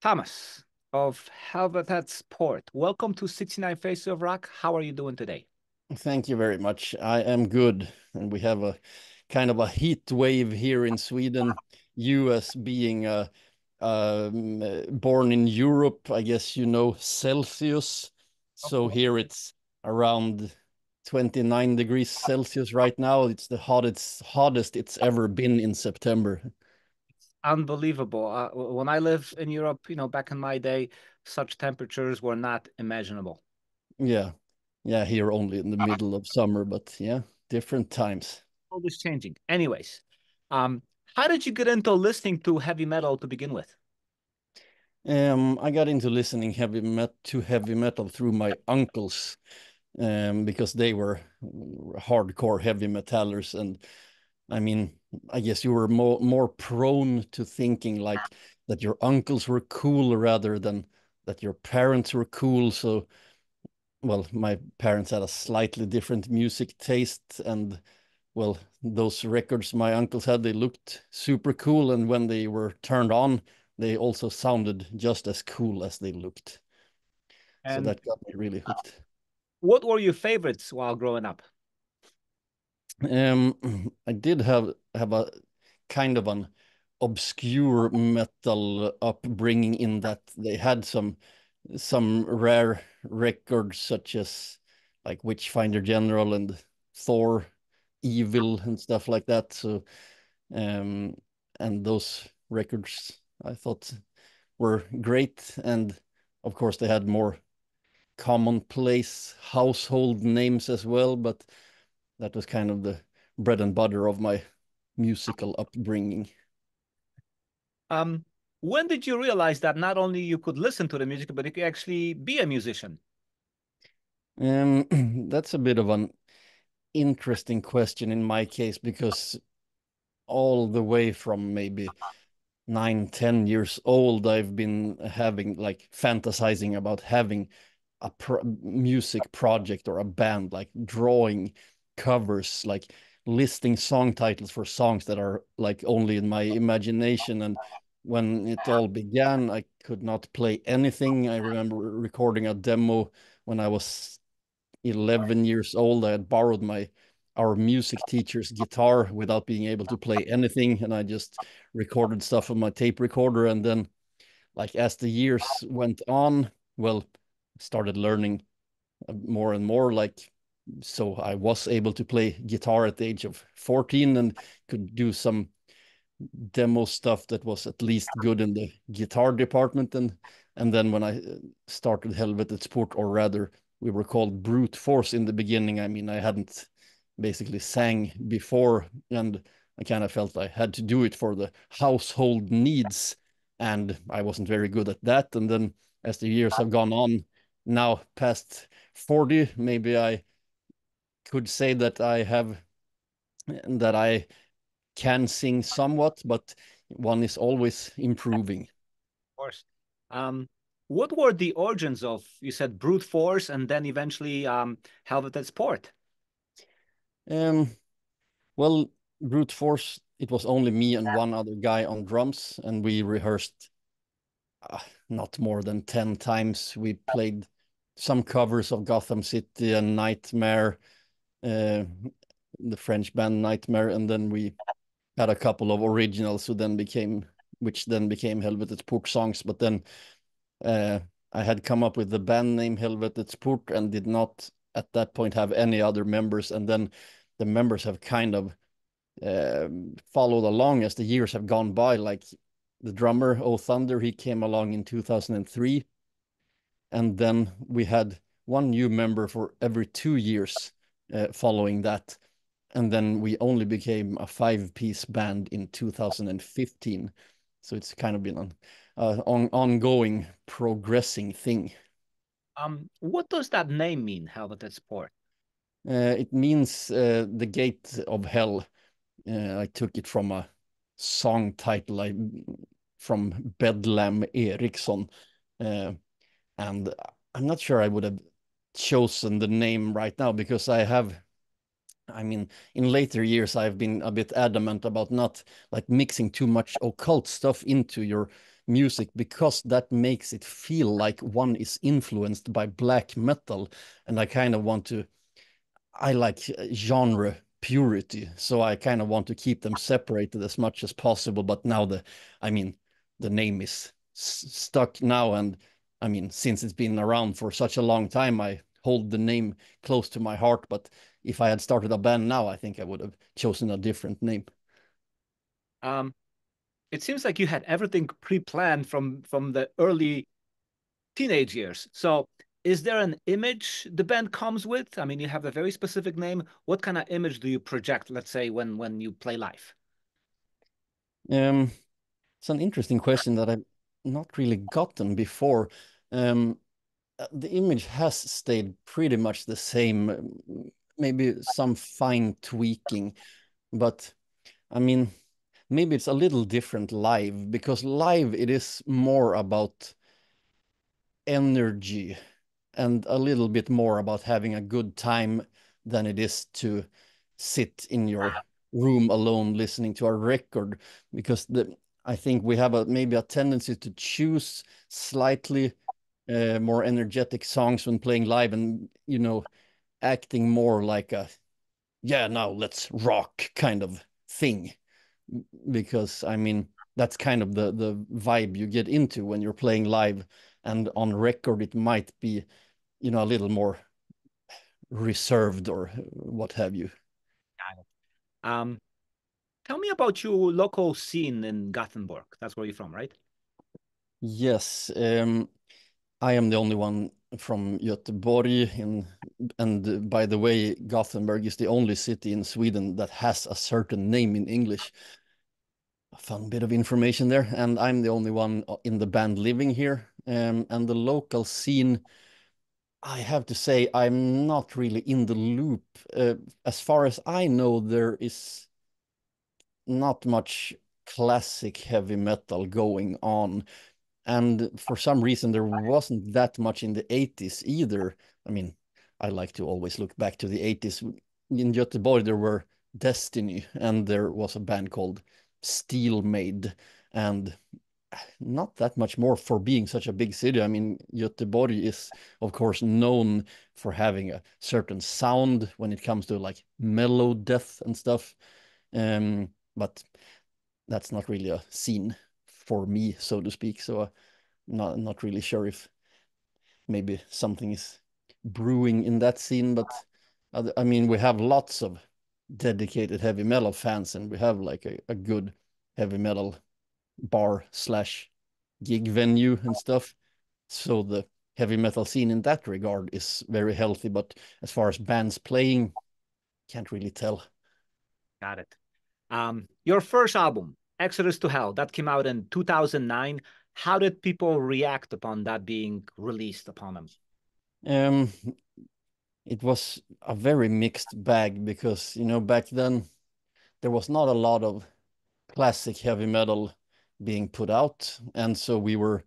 Thomas of Helvetets Port. Welcome to 69 Faces of Rock. How are you doing today? Thank you very much. I am good. And we have a kind of a heat wave here in Sweden. US being born in Europe, I guess you know Celsius. Of So course. here it's around 29 degrees Celsius right now. It's the hottest it's ever been in September. Unbelievable. When I lived in Europe, back in my day, such temperatures were not imaginable. Yeah. Yeah, here only in the middle of summer, but yeah, different times. Always changing. Anyways, um, how did you get into listening to heavy metal to begin with? I got into listening heavy metal through my uncles, because they were hardcore heavy metallers, and I mean, I guess you were more prone to thinking like that your uncles were cool rather than that your parents were cool. So, well, my parents had a slightly different music taste, and well, those records my uncles had, they looked super cool, and when they were turned on, they also sounded just as cool as they looked. So And that got me really hooked. what were your favorites while growing up? I did have a kind of an obscure metal upbringing in that they had some rare records such as like Witchfinder General and Thor Evil and stuff like that. So um and those records I thought were great, and of course they had more commonplace household names as well, but that was kind of the bread and butter of my musical upbringing. Um, when did you realize that not only you could listen to the music, but you could actually be a musician? That's a bit of an interesting question in my case, because all the way from maybe 9, 10 years old, I've been having like fantasizing about having a music project or a band, like drawing covers, like listing song titles for songs that are like only in my imagination. And when it all began, I could not play anything. I remember recording a demo when I was 11 years old. I had borrowed my our music teacher's guitar without being able to play anything, and I just recorded stuff on my tape recorder. And then, like as the years went on, well, started learning more and more. Like, so I was able to play guitar at the age of 14 and could do some demo stuff that was at least good in the guitar department. And then when I started Helvetets Port, or rather we were called Brute Force in the beginning, I mean, I hadn't basically sang before, and I kind of felt I had to do it for the household needs, and I wasn't very good at that. And then as the years have gone on, now past 40, maybe I could say that I can sing somewhat, but one is always improving. Of course. Um, what were the origins of, you said brute force and then eventually Helvetets Port? Um, well, Brute Force, it was only me and one other guy on drums, and we rehearsed uh, not more than 10 times. We played some covers of Gotham City and Nightmare, uh, the French band Nightmare, and then we had a couple of originals which then became Helvetets Port songs. But then Uh, I had come up with the band name Helvetets Port and did not at that point have any other members. And then the members have kind of followed along as the years have gone by. Like the drummer, O Thunder, he came along in 2003. And then we had one new member for every 2 years following that. And then we only became a five-piece band in 2015. So it's kind of been an ongoing, progressing thing. What does that name mean, Helvetets Port? It means the gate of hell. I took it from a song title from Bedlam Ericson. Uh, and I'm not sure I would have chosen the name right now, because I mean, in later years, I've been a bit adamant about not like mixing too much occult stuff into your music because that makes it feel like one is influenced by black metal. And I kind of want to, I like genre purity, so I kind of want to keep them separated as much as possible. But now I mean, the name is stuck now, and I mean, since it's been around for such a long time, I hold the name close to my heart. But if I had started a band now, I think I would have chosen a different name. Um, it seems like you had everything pre-planned from the early teenage years. So is there an image the band comes with? I mean, you have a very specific name. What kind of image do you project, let's say, when you play live? Um, it's an interesting question that I've not really gotten before. Um, the image has stayed pretty much the same, maybe some fine tweaking, but I mean, maybe it's a little different live because live it is more about energy and a little bit more about having a good time than it is to sit in your room alone listening to a record, because I think we have maybe a tendency to choose slightly more energetic songs when playing live, and acting more like a yeah, now let's rock kind of thing, because I mean that's kind of the vibe you get into when you're playing live, and on record it might be a little more reserved or what have you. Um, Tell me about your local scene in Gothenburg. That's where you're from, right? Yes, I am the only one from Göteborg and by the way, Gothenburg is the only city in Sweden that has a certain name in English. A fun bit of information there, and I'm the only one in the band living here. And the local scene, I have to say, I'm not really in the loop. As far as I know, there is not much classic heavy metal going on. And for some reason, there wasn't that much in the 80s either. I mean, I like to always look back to the 80s. In Göteborg, there were Destiny, and there was a band called Steel Made, and not that much more for being such a big city. I mean, Göteborg is, of course, known for having a certain sound when it comes to like mellow death and stuff. But that's not really a scene for me, so to speak. So not really sure if maybe something is brewing in that scene. But I mean, we have lots of dedicated heavy metal fans, and we have like a good heavy metal bar slash gig venue and stuff. So the heavy metal scene in that regard is very healthy. But as far as bands playing, can't really tell. Got it. Your first album, Exodus to Hell, that came out in 2009. How did people react upon that being released upon them? Um, it was a very mixed bag because, back then there was not a lot of classic heavy metal being put out. And so we were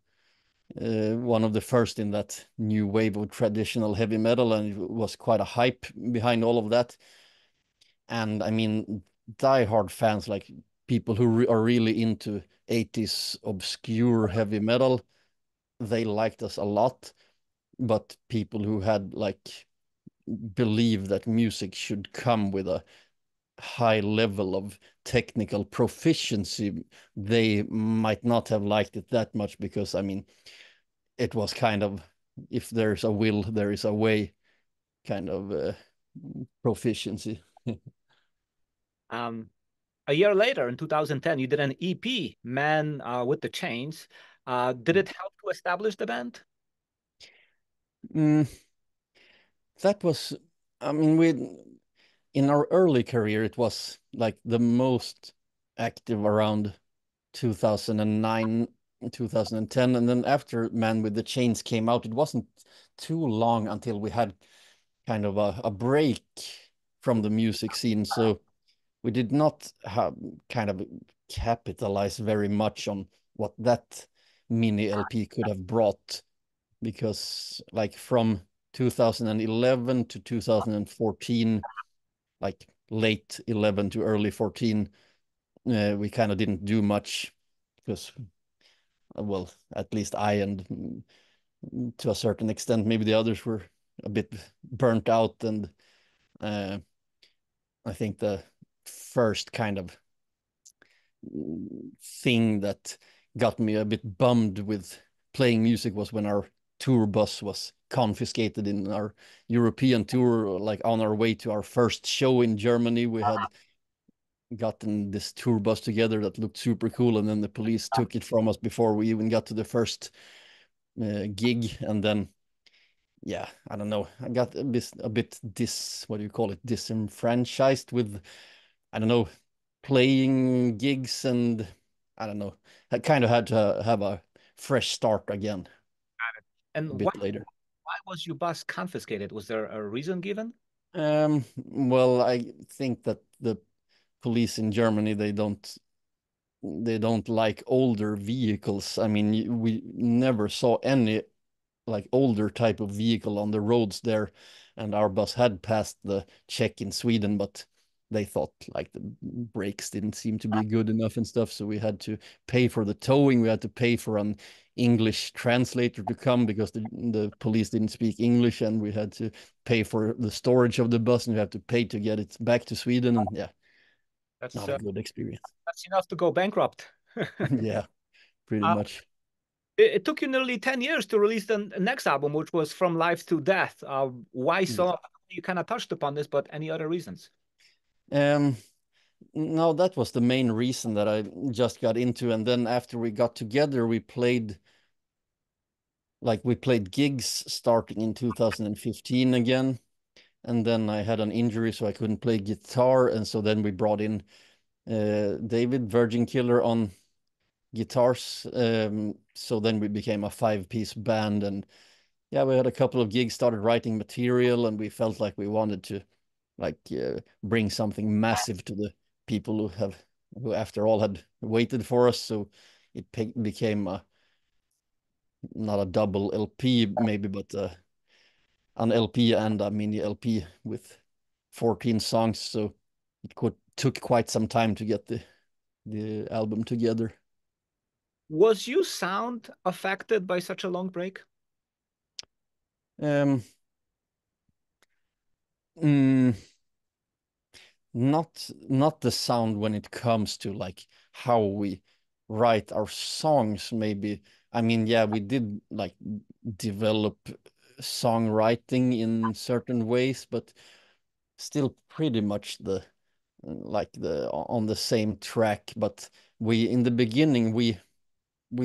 one of the first in that new wave of traditional heavy metal, and it was quite a hype behind all of that. And I mean, diehard fans, like people who are really into 80s obscure heavy metal, they liked us a lot. But people who had like believe that music should come with a high level of technical proficiency, they might not have liked it that much, because I mean, it was kind of, if there's a will, there is a way kind of proficiency. Um, a year later, in 2010, you did an EP, Man with the Chains. Did it help to establish the band? Mm, that was, I mean, in our early career, it was like the most active around 2009, 2010. And then after Man with the Chains came out, it wasn't too long until we had kind of a break from the music scene. So we did not have kind of capitalize very much on what that mini LP could have brought, because like from 2011 to 2014, like late 11 to early 14, we kind of didn't do much because well, at least I and to a certain extent, maybe the others were a bit burnt out. And uh, I think the first kind of thing that got me a bit bummed with playing music was when our tour bus was confiscated in our European tour. Like on our way to our first show in Germany, we had gotten this tour bus together that looked super cool, and then the police took it from us before we even got to the first gig. And then, yeah, I don't know, I got a bit what do you call it, disenfranchised with, I don't know, playing gigs. And I don't know, I kind of had to have a fresh start again And a bit later. why was your bus confiscated? Was there a reason given? Well, I think that the police in Germany, they don't like older vehicles. I mean, we never saw any like older type of vehicle on the roads there, and our bus had passed the check in Sweden, but they thought like the brakes didn't seem to be good enough and stuff, so we had to pay for the towing. We had to pay for an English translator to come because the police didn't speak English, and we had to pay for the storage of the bus, and we had to pay to get it back to Sweden. And yeah, That's not a good experience. that's enough to go bankrupt. Yeah, pretty Uh, much. it took you nearly 10 years to release the next album, which was From Life to Death. Why Yeah. so? You kind of touched upon this, but any other reasons? Um, no, that was the main reason that I just got into. And then after we got together, we played gigs starting in 2015 again. And then I had an injury, so I couldn't play guitar. And so then we brought in David Virgin Killer on guitars. So then we became a five-piece band. And yeah, we had a couple of gigs, started writing material, and we felt like we wanted to bring something massive to the people who after all had waited for us. So it became not a double LP maybe, but an LP and a mini LP with 14 songs. So took quite some time to get the album together. Was your sound affected by such a long break? Um, mm, not the sound when it comes to like how we write our songs. Maybe, I mean, yeah, we did like develop songwriting in certain ways, but still pretty much the on the same track. But we in the beginning we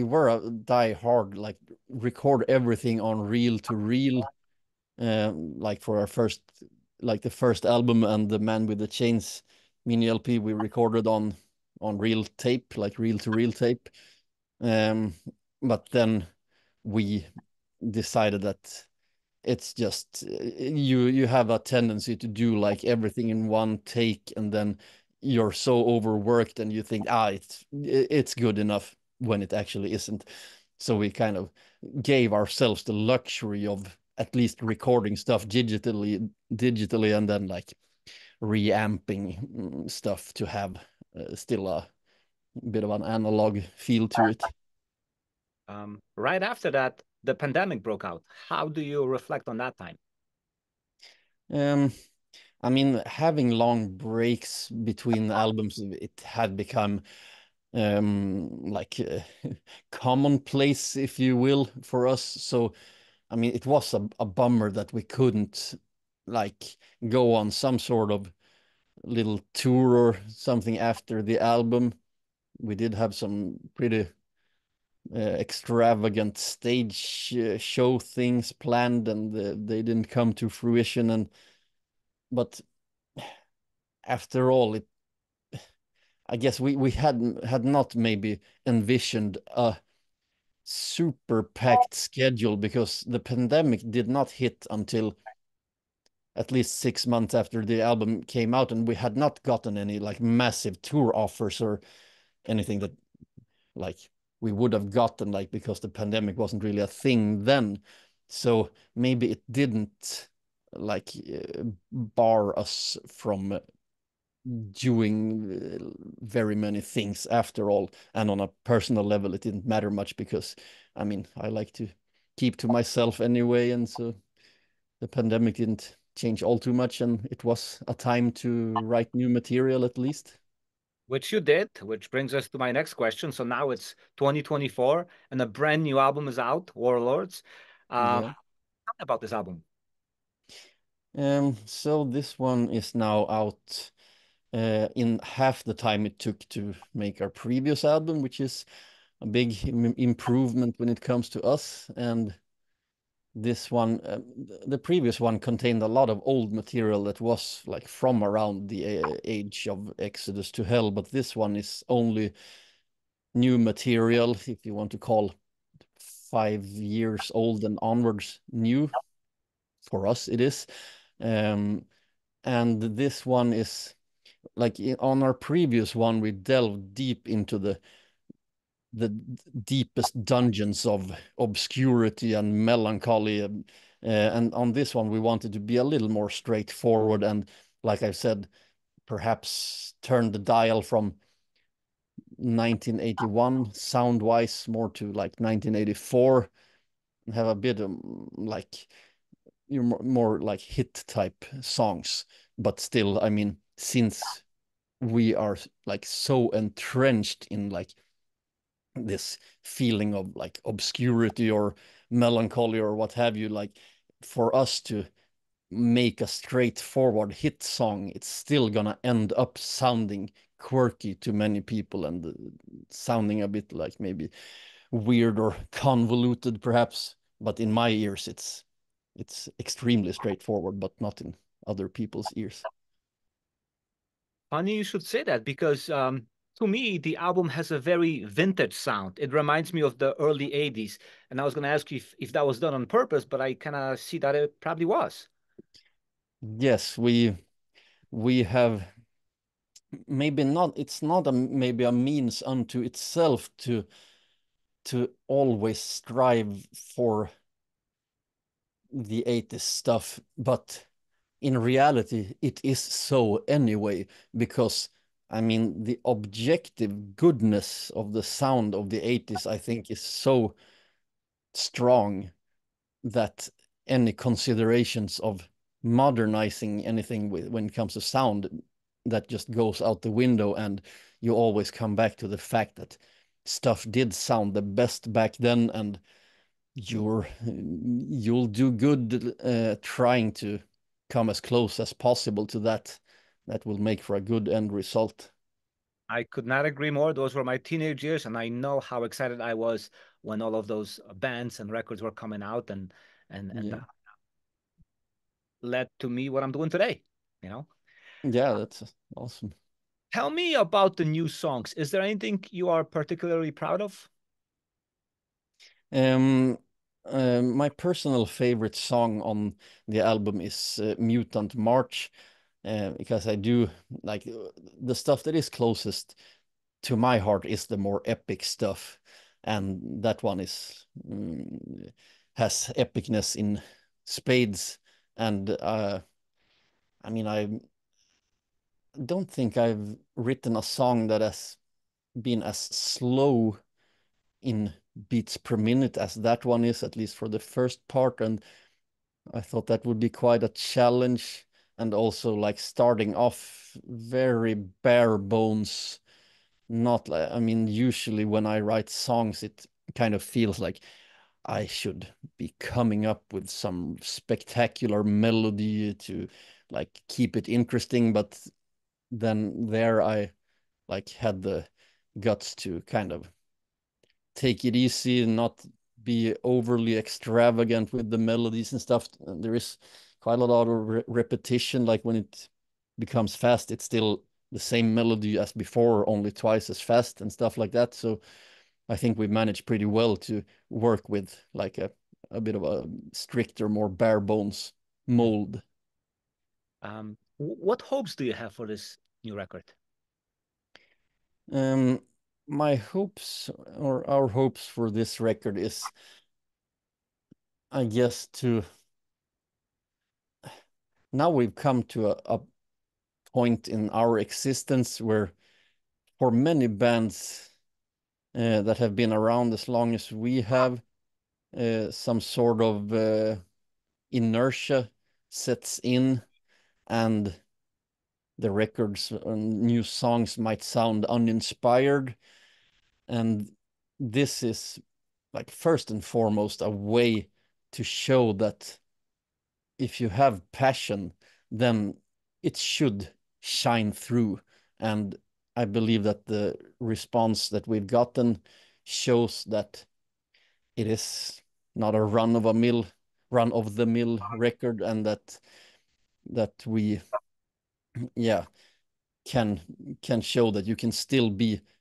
were a die hard, like record everything on reel to reel, like for our first, like the first album and the Man with the Chains mini LP, we recorded on reel tape, like reel to reel tape. Um, but then we decided that it's just you have a tendency to do like everything in one take, and then you're so overworked and you think it's good enough when it actually isn't. So we kind of gave ourselves the luxury of at least recording stuff digitally, and then like reamping stuff to have still a bit of an analog feel to it. Right after that, the pandemic broke out. How do you reflect on that time? um I mean, having long breaks between albums, it had become like commonplace, if you will, for us. So I mean, it was a bummer that we couldn't like go on some sort of little tour or something after the album. We did have some pretty extravagant stage show things planned, and they didn't come to fruition. And but after all, I guess we had not maybe envisioned a super packed schedule, because the pandemic did not hit until at least 6 months after the album came out, and we had not gotten any like massive tour offers or anything that like we would have gotten, like, because the pandemic wasn't really a thing then. So maybe it didn't like bar us from doing very many things after all. And on a personal level, it didn't matter much because, I mean, I like to keep to myself anyway. And so the pandemic didn't change all too much. And it was a time to write new material at least. Which you did, which brings us to my next question. So now it's 2024 and a brand new album is out, Warlords. Tell Yeah. me about this album. So this one is now out in half the time it took to make our previous album, which is a big improvement when it comes to us. And this one, the previous one contained a lot of old material that was like from around the age of Exodus to Hell, but this one is only new material, if you want to call 5 years old and onwards new. For us, it is. And this one is like on our previous one, we delved deep into the deepest dungeons of obscurity and melancholy. And on this one, we wanted to be a little more straightforward. And like I said, perhaps turn the dial from 1981 sound wise more to like 1984 and have a bit of like more like hit type songs. But still, I mean, since we are like so entrenched in like this feeling of like obscurity or melancholy or what have you, like for us to make a straightforward hit song, it's still gonna end up sounding quirky to many people and sounding a bit like maybe weird or convoluted perhaps, but in my ears it's extremely straightforward, but not in other people's ears. Funny you should say that because to me, the album has a very vintage sound. It reminds me of the early 80s. And I was going to ask you if that was done on purpose, but I kind of see that it probably was. Yes, we have maybe not, it's not a maybe a means unto itself to always strive for the 80s stuff, but in reality it is so anyway, because I mean the objective goodness of the sound of the 80s I think is so strong that any considerations of modernizing anything when it comes to sound, that just goes out the window, and you always come back to the fact that stuff did sound the best back then, and you'll do good trying to come as close as possible to that. That will make for a good end result. I could not agree more. Those were my teenage years, and I know how excited I was when all of those bands and records were coming out, and Yeah, that led to me what I'm doing today. You know, yeah, that's awesome. tell me about the new songs. Is there anything you are particularly proud of? Um, my personal favorite song on the album is Mutant March, because I do like the stuff that is closest to my heart is the more epic stuff, and that one is has epicness in spades. And I mean, I don't think I've written a song that has been as slow in beats per minute as that one is, at least for the first part. And I thought that would be quite a challenge. And also like starting off very bare bones, not like, I mean, usually when I write songs, it kind of feels like I should be coming up with some spectacular melody to like keep it interesting. But then there I like had the guts to kind of take it easy and not be overly extravagant with the melodies and stuff. There is quite a lot of repetition. Like when it becomes fast, it's still the same melody as before, only twice as fast and stuff like that. So I think we managed pretty well to work with like a bit of a stricter, more bare bones mold. What hopes do you have for this new record? Um, my hopes or our hopes for this record is, I guess, to now we've come to a point in our existence where for many bands that have been around as long as we have, some sort of inertia sets in, and the records and new songs might sound uninspired. And this is, like, first and foremost, a way to show that if you have passion, then it should shine through. And I believe that the response that we've gotten shows that it is not a run of the mill record, and that we, yeah, can show that you can still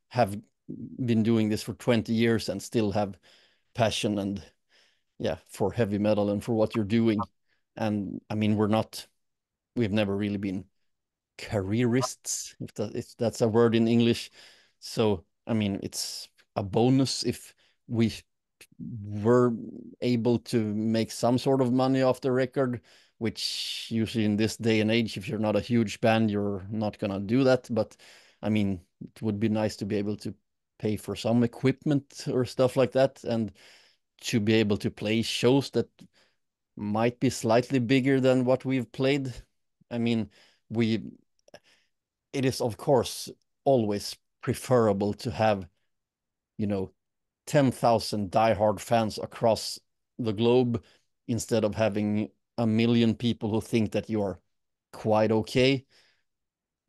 have been doing this for 20 years and still have passion and, yeah, for heavy metal and for what you're doing. And I mean, we've never really been careerists, if that's a word in English. So I mean, it's a bonus if we were able to make some sort of money off the record, which usually in this day and age, if you're not a huge band, you're not gonna do that. But I mean, it would be nice to be able to pay for some equipment or stuff like that, and to be able to play shows that might be slightly bigger than what we've played. I mean, we it is of course always preferable to have, 10,000 diehard fans across the globe instead of having a million people who think that you're quite okay.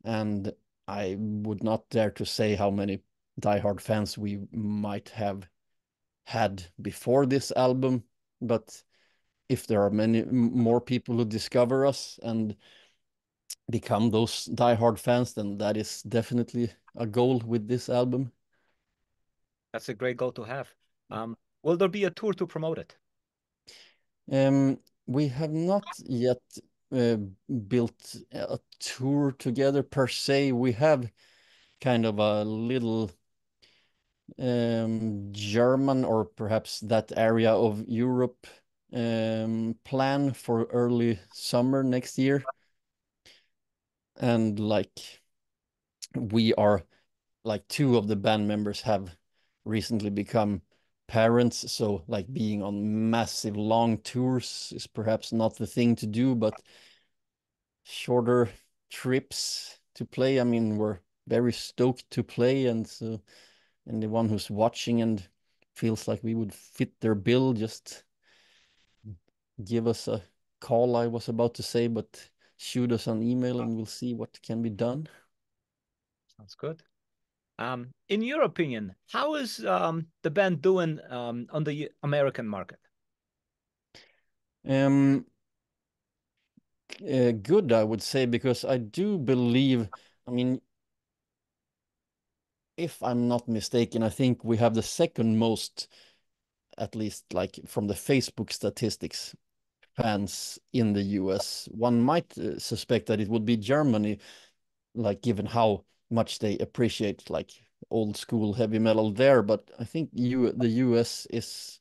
And I would not dare to say how many diehard fans we might have had before this album, but if there are many more people who discover us and become those diehard fans, then that is definitely a goal with this album. That's a great goal to have. Will there be a tour to promote it? We have not yet uh, built a tour together per se. We have kind of a little German, or perhaps that area of Europe, plan for early summer next year. And like, we are like, two of the band members have recently become parents, so like being on massive long tours is perhaps not the thing to do, but shorter trips to play, I mean, we're very stoked to play. And so anyone who's watching and feels like we would fit their bill, just give us a call, I was about to say, but shoot us an email and we'll see what can be done. Sounds good. In your opinion, how is the band doing on the American market? Um, Good, I would say, because I do believe, I mean, if I'm not mistaken, I think we have the second most, at least like from the Facebook statistics, fans in the US. One might suspect that it would be Germany, like given how much they appreciate like old school heavy metal there. But I think the US is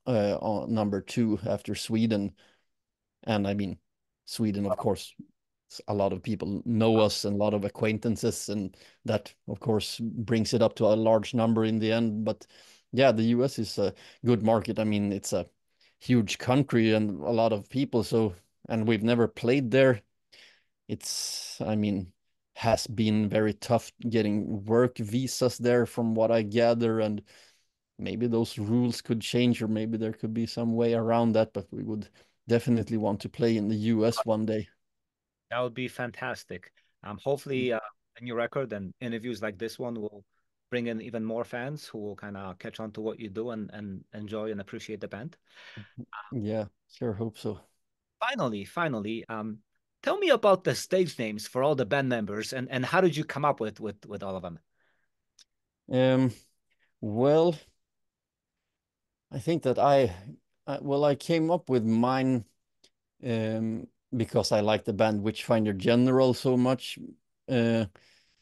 on number two after Sweden. And I mean, Sweden, of course, a lot of people know us and a lot of acquaintances, and that of course brings it up to a large number in the end. But yeah, the US is a good market. I mean, it's a huge country and a lot of people, so, and we've never played there. It's, I mean, has been very tough getting work visas there from what I gather, and maybe those rules could change, or maybe there could be some way around that, but we would definitely want to play in the US one day. That would be fantastic. Hopefully, a new record and interviews like this one will bring in even more fans who will kind of catch on to what you do and enjoy and appreciate the band. Yeah, sure hope so. Finally, tell me about the stage names for all the band members and how did you come up with all of them? Um, well, I think that I came up with mine because I like the band Witchfinder General so much. Uh,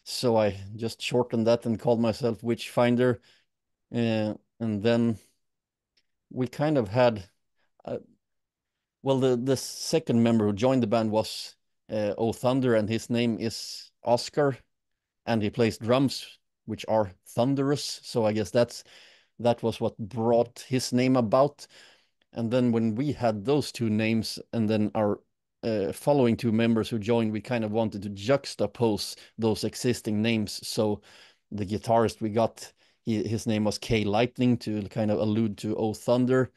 so I just shortened that and called myself Witchfinder. And then we kind of had, uh, well, the second member who joined the band was O Thunder, and his name is Oscar, and he plays drums, which are thunderous. So I guess that was what brought his name about. And then when we had those two names, and then our following two members who joined, we kind of wanted to juxtapose those existing names. So the guitarist we got, his name was K Lightning, to kind of allude to O Thunder.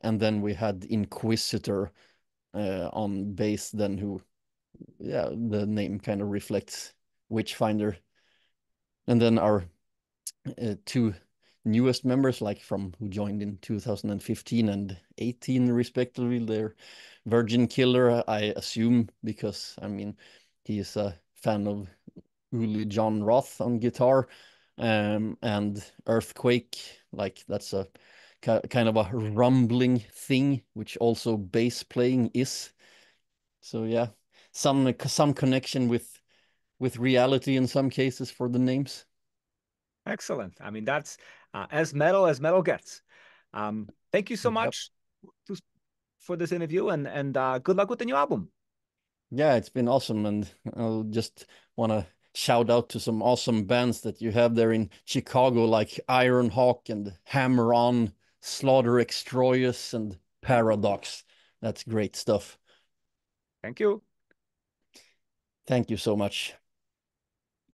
And then we had Inquisitor on bass, then, who, yeah, the name kind of reflects Witchfinder. And then our two newest members, like from who joined in 2015 and 18 respectively, they're Virgin Killer, I assume, because I mean he is a fan of Uli John Roth on guitar, and Earthquake, like that's a kind of a rumbling thing, which also bass playing is. So yeah, some connection with reality in some cases for the names. Excellent. I mean, that's as metal gets. Thank you so Yep. much for this interview, and good luck with the new album. Yeah, it's been awesome, and I'll just want to shout out to some awesome bands that you have there in Chicago, like Iron Hawk and Hammer On, Slaughter Extroius, and Paradox. That's great stuff. Thank you. Thank you so much.